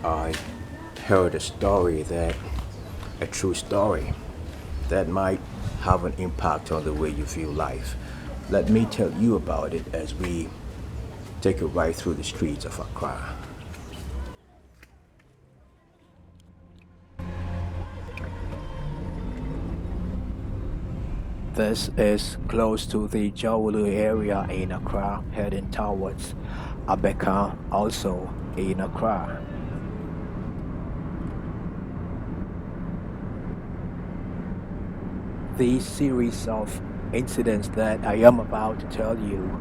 I heard a true story that might have an impact on the way you view life. Let me tell you about it as we take a ride through the streets of Accra. This is close to the Jawulu area in Accra, heading towards Abeka, also in Accra. The series of incidents that I am about to tell you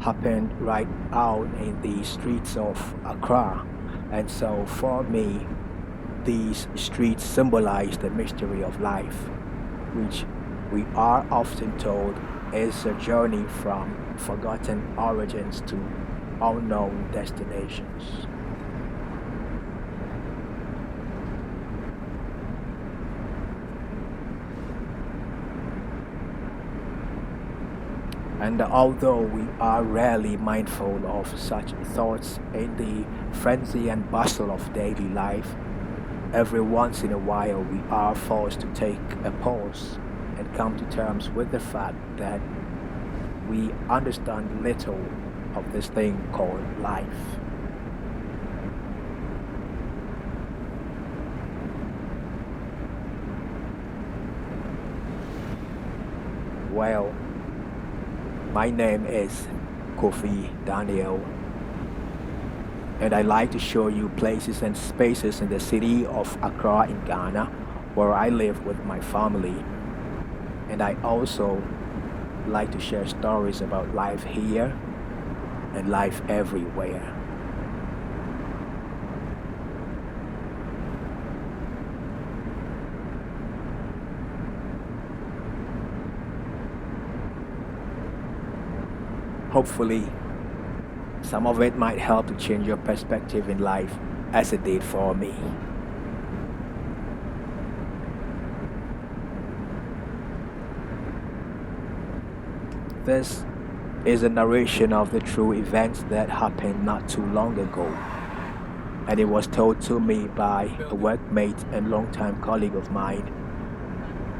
happened right out in the streets of Accra. And so for me, these streets symbolize the mystery of life, which we are often told is a journey from forgotten origins to unknown destinations. And although we are rarely mindful of such thoughts in the frenzy and bustle of daily life, every once in a while we are forced to take a pause and come to terms with the fact that we understand little of this thing called life. Well, my name is Kofi Daniel, and I like to show you places and spaces in the city of Accra in Ghana where I live with my family. And I also like to share stories about life here and life everywhere. Hopefully, some of it might help to change your perspective in life as it did for me. This is a narration of the true events that happened not too long ago, and it was told to me by a workmate and longtime colleague of mine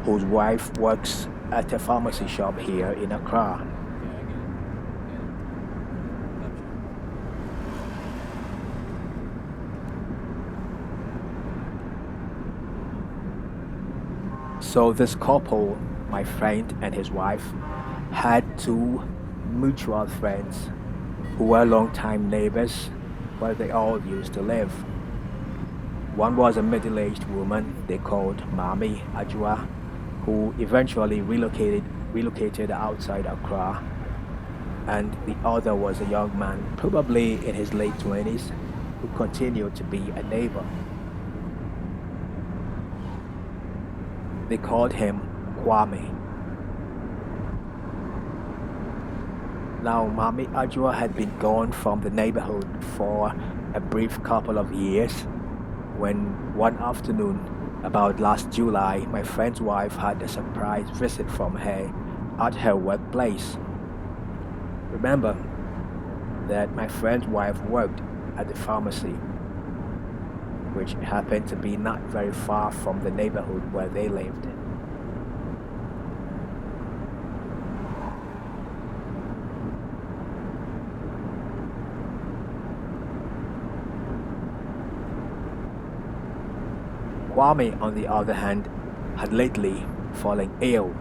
whose wife works at a pharmacy shop here in Accra. So this couple, my friend and his wife, had two mutual friends who were longtime neighbors where they all used to live. One was a middle-aged woman they called Mami Ajua, who eventually relocated outside Accra, and the other was a young man, probably in his late 20s, who continued to be a neighbor. They called him Kwame. Now, Mami Ajua had been gone from the neighborhood for a brief couple of years when one afternoon, about last July, my friend's wife had a surprise visit from her at her workplace. Remember that my friend's wife worked at the pharmacy, which happened to be not very far from the neighborhood where they lived. Kwame, on the other hand, had lately fallen ill.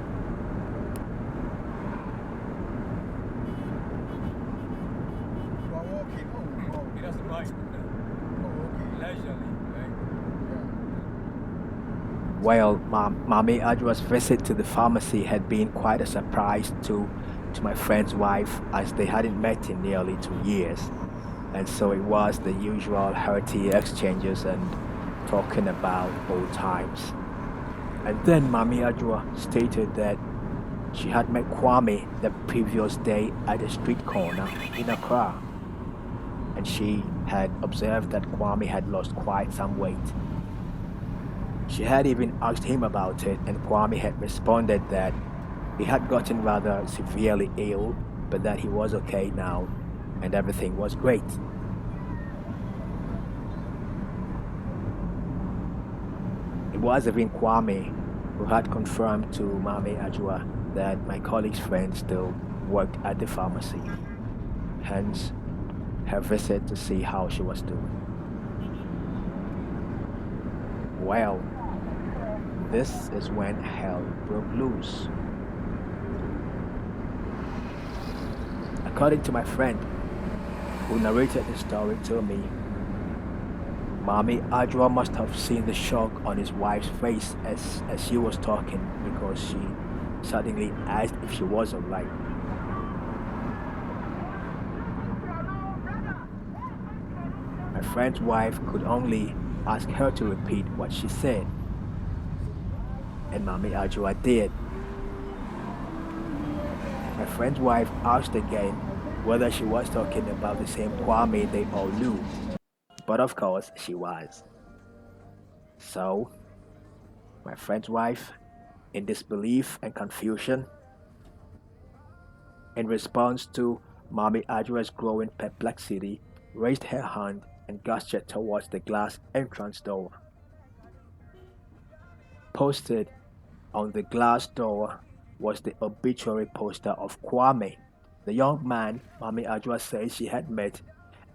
Well, Mami Ajua's visit to the pharmacy had been quite a surprise to my friend's wife, as they hadn't met in nearly 2 years. And so it was the usual hearty exchanges and talking about old times. And then Mami Ajua stated that she had met Kwame the previous day at a street corner in Accra, and she had observed that Kwame had lost quite some weight. She had even asked him about it, and Kwame had responded that he had gotten rather severely ill, but that he was okay now and everything was great. It was even Kwame who had confirmed to Mame Ajua that my colleague's friend still worked at the pharmacy, hence her visit to see how she was doing. Well, this is when hell broke loose. According to my friend who narrated the story to me, Mami Ajwa must have seen the shock on his wife's face as she was talking because she suddenly asked if she was alright. My friend's wife could only ask her to repeat what she said, and Mami Ajwa did. My friend's wife asked again whether she was talking about the same Kwame they all knew, but of course she was. So, my friend's wife, in disbelief and confusion, in response to Mami Ajwa's growing perplexity, raised her hand and gestured towards the glass entrance door. Posted on the glass door was the obituary poster of Kwame, the young man Mami Ajwa said she had met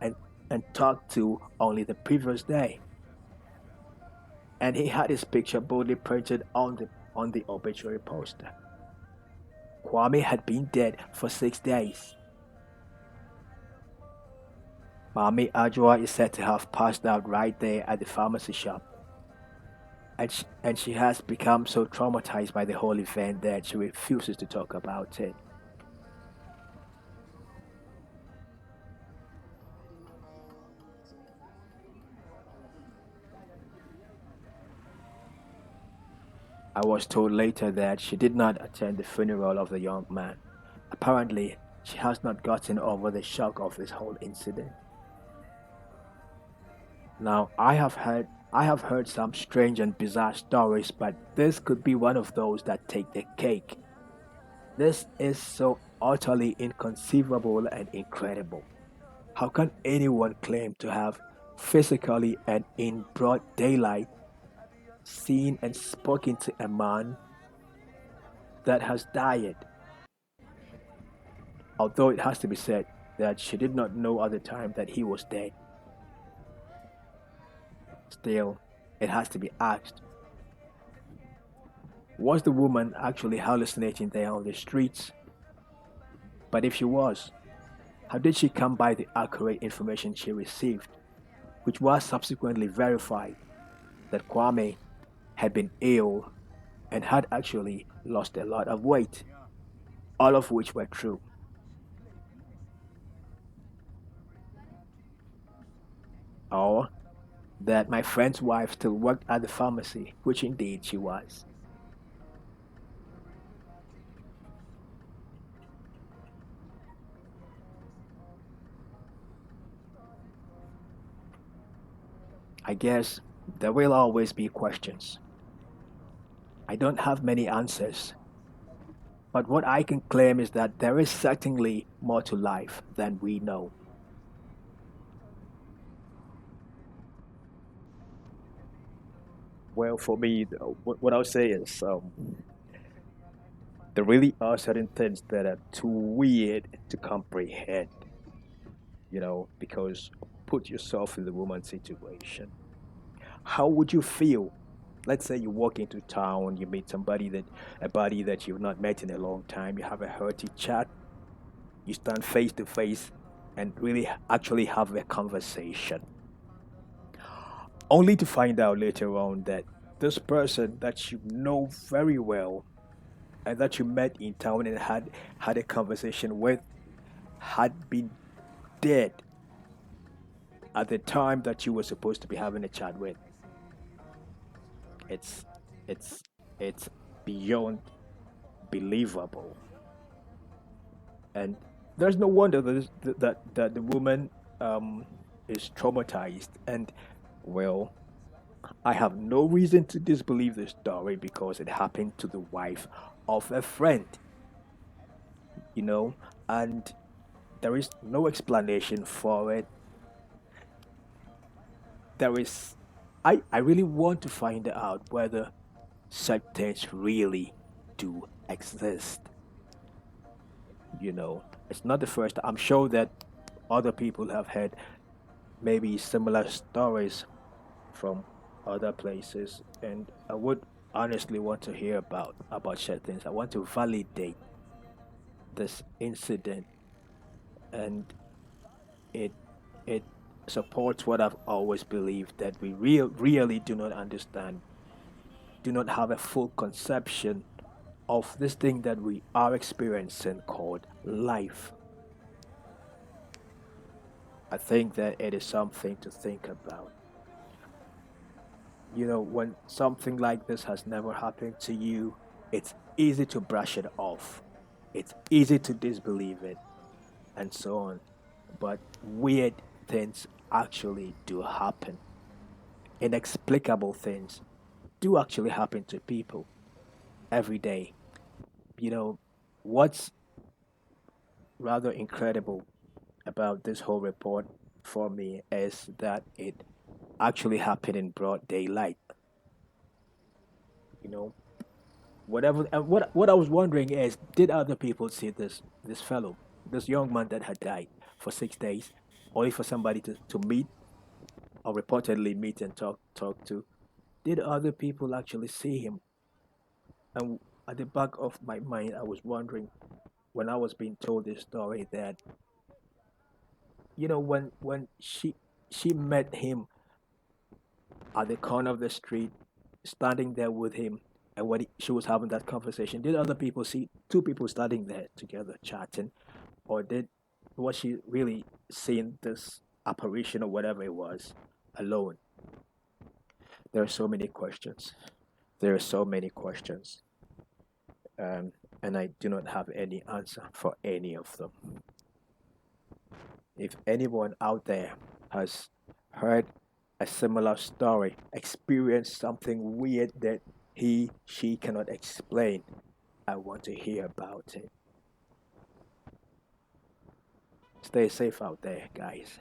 and, and talked to only the previous day. And he had his picture boldly printed on the obituary poster. Kwame had been dead for 6 days. Mami Ajwa is said to have passed out right there at the pharmacy shop. And she has become so traumatized by the whole event that she refuses to talk about it. I was told later that she did not attend the funeral of the young man. Apparently, she has not gotten over the shock of this whole incident. Now, I have heard some strange and bizarre stories, but this could be one of those that take the cake. This is so utterly inconceivable and incredible. How can anyone claim to have physically and in broad daylight seen and spoken to a man that has died? Although it has to be said that she did not know at the time that he was dead. Still, it has to be asked, was the woman actually hallucinating there on the streets? But if she was, how did she come by the accurate information she received, which was subsequently verified that Kwame had been ill and had actually lost a lot of weight, all of which were true? Or that my friend's wife still worked at the pharmacy, which indeed she was. I guess there will always be questions. I don't have many answers, but what I can claim is that there is certainly more to life than we know. Well, for me, what I'll say is there really are certain things that are too weird to comprehend, because put yourself in the woman's situation. How would you feel? Let's say you walk into town, you meet a buddy that you've not met in a long time, you have a hearty chat, you stand face to face and really actually have a conversation, only to find out later on that this person that you know very well and that you met in town and had a conversation with had been dead at the time that you were supposed to be having a chat with. It's it's it's beyond believable, and there's no wonder that the woman um, is traumatized. And well, I have no reason to disbelieve this story because it happened to the wife of a friend, you know, and there is no explanation for it. There is. I really want to find out whether such things really do exist. It's not the first. I'm sure that other people have had maybe similar stories from other places, and I would honestly want to hear about such things. I want to validate this incident, and it it supports what I've always believed, that we really do not understand, do not have a full conception of this thing that we are experiencing called life. I think that it is something to think about. When something like this has never happened to you, it's easy to brush it off. It's easy to disbelieve it and so on. But weird things actually do happen. Inexplicable things do actually happen to people every day. You know, what's rather incredible about this whole report for me is that it actually happened in broad daylight. You know, whatever. And what I was wondering is, did other people see this fellow, this young man that had died for 6 days, only for somebody to meet or reportedly meet and talk to? Did other people actually see him? And at the back of my mind, I was wondering, when I was being told this story, that when she met him at the corner of the street, standing there with him, and when she was having that conversation, did other people see two people standing there together chatting, or was she really seeing this apparition or whatever it was alone? There are so many questions. There are so many questions, and I do not have any answer for any of them. If anyone out there has heard a similar story, experienced something weird that she cannot explain, I want to hear about it. Stay safe out there, guys.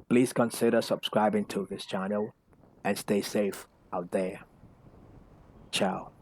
Please consider subscribing to this channel and stay safe out there. Ciao.